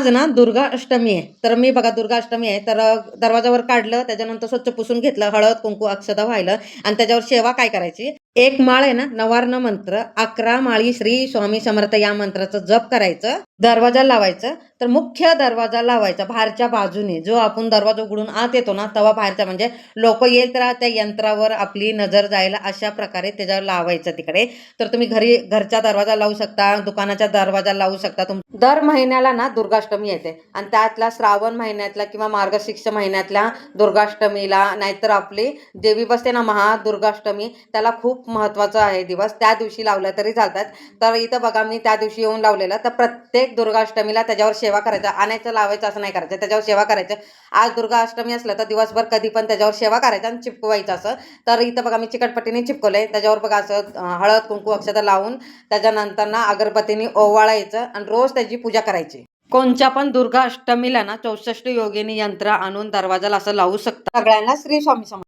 आज ना दुर्गा अष्टमी आहे. तर मी बघा दुर्गा अष्टमी आहे तर दरवाजावर काढलं, त्याच्यानंतर स्वच्छ पुसून घेतलं, हळद, कुंकू, अक्षता वाहिलं आणि त्याच्यावर सेवा काय करायची, एक माळ आहे ना नवार्ण मंत्र 11 माळी श्री स्वामी समर्थ या मंत्राचं जप करायचं, दरवाजा लावायचं. तर मुख्य दरवाजा लावायचा बाहेरच्या बाजूने, जो आपण दरवाजा उघडून आत येतो ना तेव्हा बाहेरच्या, म्हणजे लोक येत राहा त्या यंत्रावर आपली नजर जायला अशा प्रकारे त्याच्यावर लावायचं तिकडे. तर तुम्ही घरच्या दरवाजा लावू शकता, दुकानाचा दरवाजा लावू शकता. दर महिन्याला ना दुर्गाष्टमी येते आणि त्यातला श्रावण महिन्यातला किंवा मार्गशीर्ष महिन्यातल्या दुर्गाष्टमीला, नाहीतर आपली देवी बसते ना महादुर्गाष्टमी, त्याला खूप महत्त्वाचा आहे दिवस, त्या दिवशी लावलं तरी चालतात. तर इथं बघा मी त्या दिवशी येऊन लावलेलं. तर प्रत्येक दुर्गाष्टमीला त्याच्यावर सेवा करायचं, आणायचं लावायचं असं नाही करायचं, त्याच्यावर सेवा करायचं. आज दुर्गाष्टमी असलं तर दिवसभर कधी पण त्याच्यावर सेवा करायचं आणि चिपकवायचं असं. तर इथं बघा मी चिकटपट्टीने चिपकवलंय, त्याच्यावर बघा असं हळद कुंकू अक्षता लावून त्याच्यानंतर ना अगरबत्तीने ओवाळायचं आणि रोज त्याची पूजा करायची. कोणत्या पण दुर्गा अष्टमीला ना 64 योगिनी यंत्र आणून दरवाजाला असं लावू शकता. सगळ्यांना श्री स्वामी समर्थ.